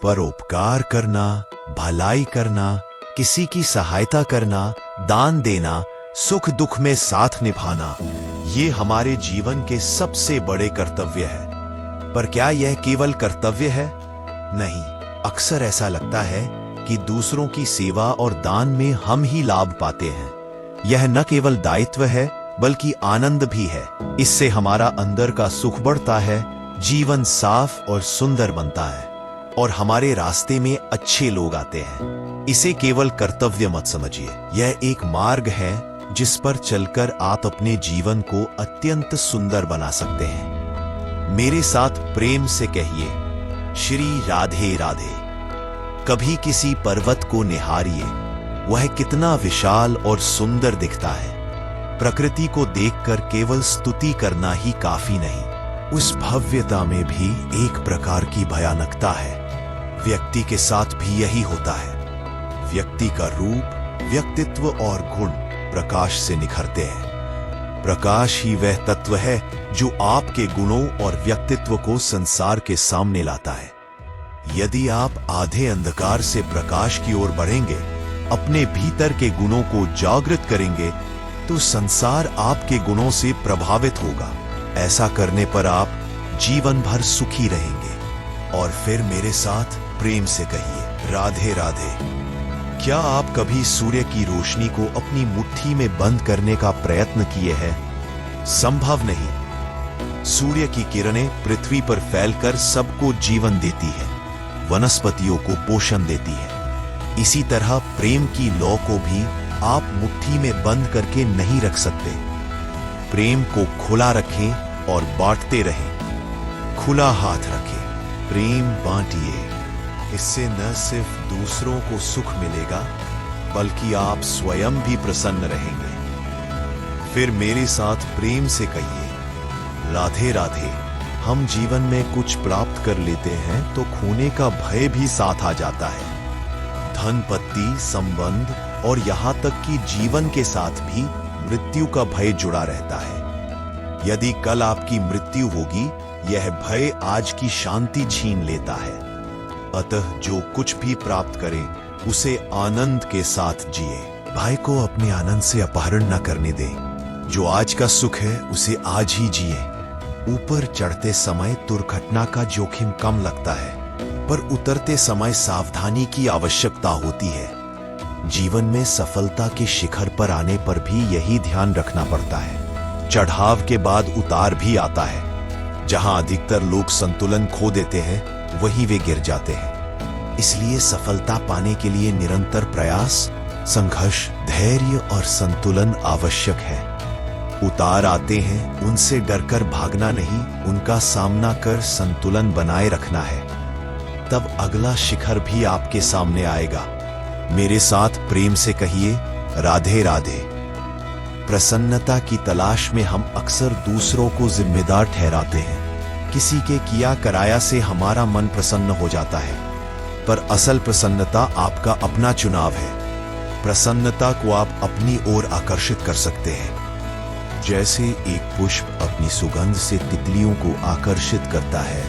परोपकार करना, भलाई करना, किसी की सहायता करना, दान देना, सुख दुख में साथ निभाना, ये हमारे जीवन के सबसे बड़े कर्तव्य है। पर क्या यह केवल कर्तव्य है? नहीं, अक्सर ऐसा लगता है कि दूसरों की सेवा और दान में हम ही लाभ पाते हैं। यह न केवल दायित्व है बल्कि आनंद भी है। इससे हमारा अंदर का सुख बढ़ता है, जीवन साफ और सुंदर बनता है और हमारे रास्ते में अच्छे लोग आते हैं। इसे केवल कर्तव्य मत समझिए, यह एक मार्ग है जिस पर चलकर आप अपने जीवन को अत्यंत सुंदर बना सकते हैं। मेरे साथ प्रेम से कहिए, श्री राधे राधे। कभी किसी पर्वत को निहारिए, वह कितना विशाल और सुंदर दिखता है। प्रकृति को देखकर केवल स्तुति करना ही काफी नहीं, उस भव्यता में भी एक प्रकार की भयानकता है। व्यक्ति के साथ भी यही होता है। व्यक्ति का रूप, व्यक्तित्व और गुण प्रकाश से निखरते हैं। प्रकाश ही वह तत्व है जो आपके गुणों और व्यक्तित्व को संसार के सामने लाता है। यदि आप आधे अंधकार से प्रकाश की ओर बढ़ेंगे, अपने भीतर के गुणों को जागृत करेंगे, तो संसार आपके गुणों से प्रभावित होगा। ऐसा करने पर आप जीवन भर सुखी रहेंगे। और फिर मेरे साथ प्रेम से कहिए, राधे राधे। क्या आप कभी सूर्य की रोशनी को अपनी मुट्ठी में बंद करने का प्रयत्न किए हैं? संभव नहीं। सूर्य की किरणें पृथ्वी पर फैलकर सबको जीवन देती है, वनस्पतियों को पोषण देती है। इसी तरह प्रेम की लौ को भी आप मुट्ठी में बंद करके नहीं रख सकते। प्रेम को खुला रखें और बांटते रहें। खुला हाथ रखें, प्रेम बांटिए। इससे न सिर्फ दूसरों को सुख मिलेगा बल्कि आप स्वयं भी प्रसन्न रहेंगे। फिर मेरे साथ प्रेम से कहिए, राधे राधे। हम जीवन में कुछ प्राप्त कर लेते हैं तो खोने का भय भी साथ आ जाता है। धनपत्ति, संबंध और यहां तक कि जीवन के साथ भी मृत्यु का भय जुड़ा रहता है। यदि कल आपकी मृत्यु होगी, यह भय आज की शांति छीन लेता है। अतः जो कुछ भी प्राप्त करें उसे आनंद के साथ जिए। भय को अपने आनंद से अपहरण न करने दें। जो आज का सुख है उसे आज ही जिए। ऊपर चढ़ते समय दुर्घटना का जोखिम कम लगता है, पर उतरते समय सावधानी की आवश्यकता होती है। जीवन में सफलता के शिखर पर आने पर भी यही ध्यान रखना पड़ता है। चढ़ाव के बाद उतार भी आता है। जहां अधिकतर लोग संतुलन खो देते हैं, वहीं वे गिर जाते हैं। इसलिए सफलता पाने के लिए निरंतर प्रयास, संघर्ष, धैर्य और संतुलन आवश्यक है। उतार आते हैं, उनसे डरकर भागना नहीं, उनका सामना कर संतुलन बनाए रखना है। तब अगला शिखर भी आपके सामने आएगा। मेरे साथ प्रेम से कहिए, राधे राधे। प्रसन्नता की तलाश में हम अक्सर दूसरों को जिम्मेदार ठहराते हैं। किसी के किया कराया से हमारा मन प्रसन्न हो जाता है, पर असल प्रसन्नता आपका अपना चुनाव है। प्रसन्नता को आप अपनी ओर आकर्षित कर सकते हैं। जैसे एक पुष्प अपनी सुगंध से तितलियों को आकर्षित करता है,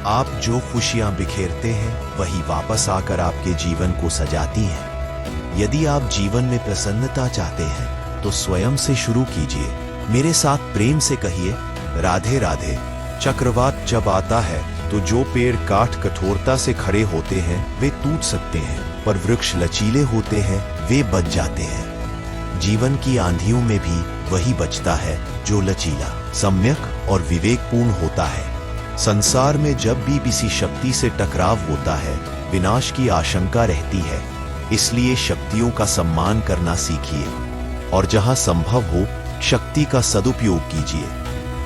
आप जो खुशियां बिखेरते हैं वही वापस आकर आपके जीवन को सजाती हैं। यदि आप जीवन में प्रसन्नता चाहते हैं तो स्वयं से शुरू कीजिए। मेरे साथ प्रेम से कहिए, राधे राधे। चक्रवात जब आता है तो जो पेड़ काठ कठोरता से खड़े होते हैं वे टूट सकते हैं, पर वृक्ष लचीले होते हैं, वे बच जाते हैं। जीवन की आंधियों में भी वही बचता है जो लचीला, सम्यक और विवेकपूर्ण होता है। संसार में जब भी किसी शक्ति से टकराव होता है, विनाश की आशंका रहती है। इसलिए शक्तियों का सम्मान करना सीखिए और जहां संभव हो शक्ति का सदुपयोग कीजिए।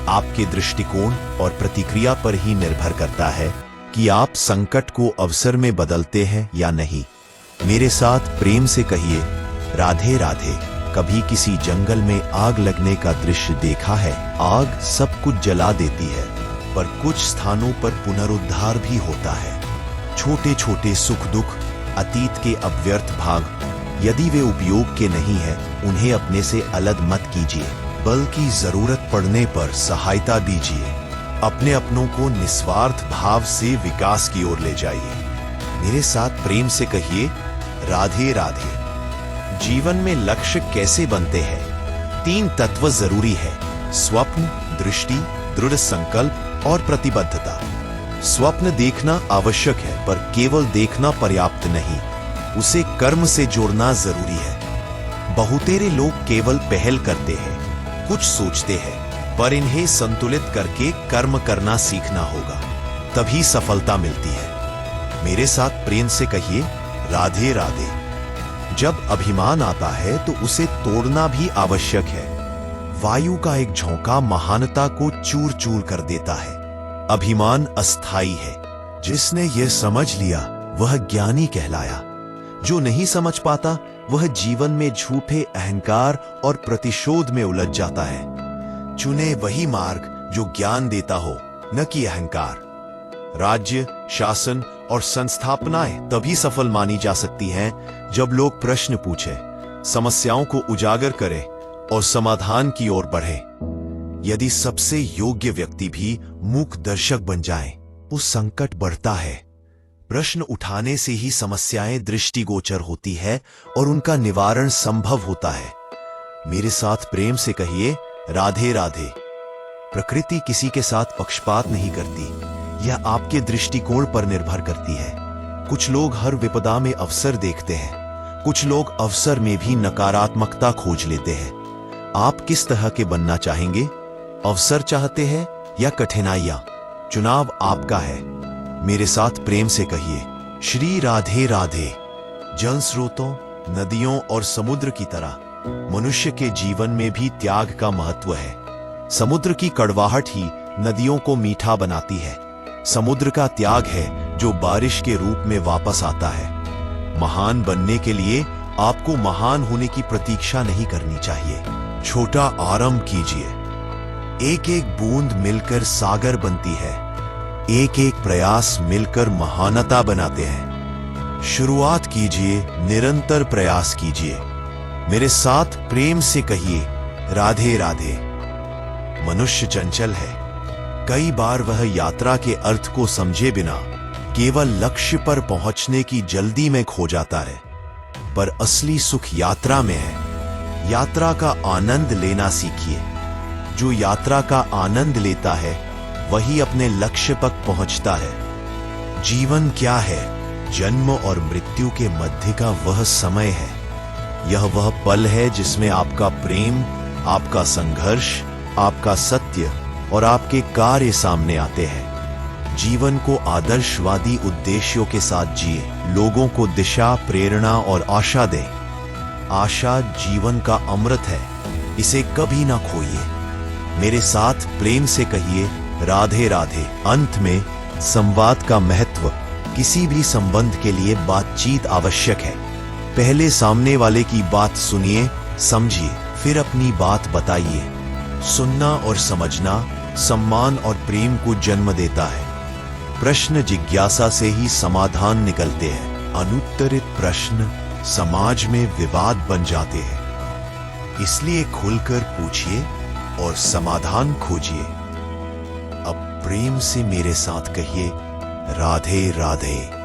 आपके दृष्टिकोण और प्रतिक्रिया पर ही निर्भर करता है कि आप संकट को अवसर में बदलते हैं या नहीं। मेरे साथ प्रेम से कहिए, राधे राधे। कभी किसी जंगल में आग लगने का दृश्य देखा है? आग सब कुछ जला देती है, पर कुछ स्थानों पर पुनरुद्धार भी होता है। छोटे छोटे सुख दुख, अतीत के अव्यर्थ भाग, यदि वे उपयोग के नहीं हैं, उन्हें अपने से अलग मत कीजिए, बल्कि जरूरत पड़ने पर सहायता दीजिए। अपने अपनों को निस्वार्थ भाव से विकास की ओर ले जाइए। मेरे साथ प्रेम से कहिए, राधे राधे। जीवन में लक्ष्य कैसे बनते हैं? 3 तत्व जरूरी है: स्वप्न, दृष्टि, दृढ़ संकल्प और प्रतिबद्धता। स्वप्न देखना आवश्यक है, पर केवल देखना पर्याप्त नहीं, उसे कर्म से जोड़ना जरूरी है। बहुतेरे लोग केवल पहल करते हैं, कुछ सोचते हैं, पर इन्हें संतुलित करके कर्म करना सीखना होगा, तभी सफलता मिलती है। मेरे साथ प्रेम से कहिए, राधे राधे। जब अभिमान आता है तो उसे तोड़ना भी आवश्यक है। वायु का एक झोंका महानता को चूर चूर कर देता है। अभिमान अस्थाई है। जिसने यह समझ लिया वह ज्ञानी कहलाया। जो नहीं समझ पाता वह जीवन में झूठे अहंकार और प्रतिशोध में उलझ जाता है। चुने वही मार्ग जो ज्ञान देता हो, न कि अहंकार। राज्य, शासन और संस्थापनाएं तभी सफल मानी जा सकती हैं जब लोग प्रश्न पूछें, समस्याओं को उजागर करें और समाधान की ओर बढ़ें। यदि सबसे योग्य व्यक्ति भी मूक दर्शक बन जाएं, तो संकट बढ़ता है। प्रश्न उठाने से ही समस्याएं दृष्टिगोचर होती है और उनका निवारण संभव होता है। मेरे साथ प्रेम से कहिए, राधे राधे। प्रकृति किसी के साथ पक्षपात नहीं करती, यह आपके दृष्टिकोण पर निर्भर करती है। कुछ लोग हर विपदा में अवसर देखते हैं, कुछ लोग अवसर में भी नकारात्मकता खोज लेते हैं। आप किस तरह के बनना चाहेंगे? अवसर चाहते हैं या कठिनाइयां? चुनाव आपका है। मेरे साथ प्रेम से कहिए, श्री राधे राधे। जल स्रोतों, नदियों और समुद्र की तरह मनुष्य के जीवन में भी त्याग का महत्व है। समुद्र की कड़वाहट ही नदियों को मीठा बनाती है। समुद्र का त्याग है जो बारिश के रूप में वापस आता है। महान बनने के लिए आपको महान होने की प्रतीक्षा नहीं करनी चाहिए। छोटा आरंभ कीजिए। एक एक बूंद मिलकर सागर बनती है। एक एक प्रयास मिलकर महानता बनाते हैं। शुरुआत कीजिए, निरंतर प्रयास कीजिए। मेरे साथ प्रेम से कहिए, राधे राधे। मनुष्य चंचल है। कई बार वह यात्रा के अर्थ को समझे बिना केवल लक्ष्य पर पहुंचने की जल्दी में खो जाता है, पर असली सुख यात्रा में है। यात्रा का आनंद लेना सीखिए। जो यात्रा का आनंद लेता है वही अपने लक्ष्य तक पहुंचता है। जीवन क्या है? जन्म और मृत्यु के मध्य का वह समय है। यह वह पल है जिसमें आपका प्रेम, आपका संघर्ष, आपका सत्य और आपके कार्य सामने आते हैं। जीवन को आदर्शवादी उद्देश्यों के साथ जिए। लोगों को दिशा, प्रेरणा और आशा दें। आशा जीवन का अमृत है, इसे कभी ना खोइए। मेरे साथ प्रेम से कहिए, राधे राधे। अंत में संवाद का महत्व। किसी भी संबंध के लिए बातचीत आवश्यक है। पहले सामने वाले की बात सुनिए, समझिए, फिर अपनी बात बताइए। सुनना और समझना सम्मान और प्रेम को जन्म देता है। प्रश्न जिज्ञासा से ही समाधान निकलते हैं। अनुत्तरित प्रश्न समाज में विवाद बन जाते हैं। इसलिए खुलकर पूछिए और समाधान खोजिए। अब प्रेम से मेरे साथ कहिए, राधे राधे।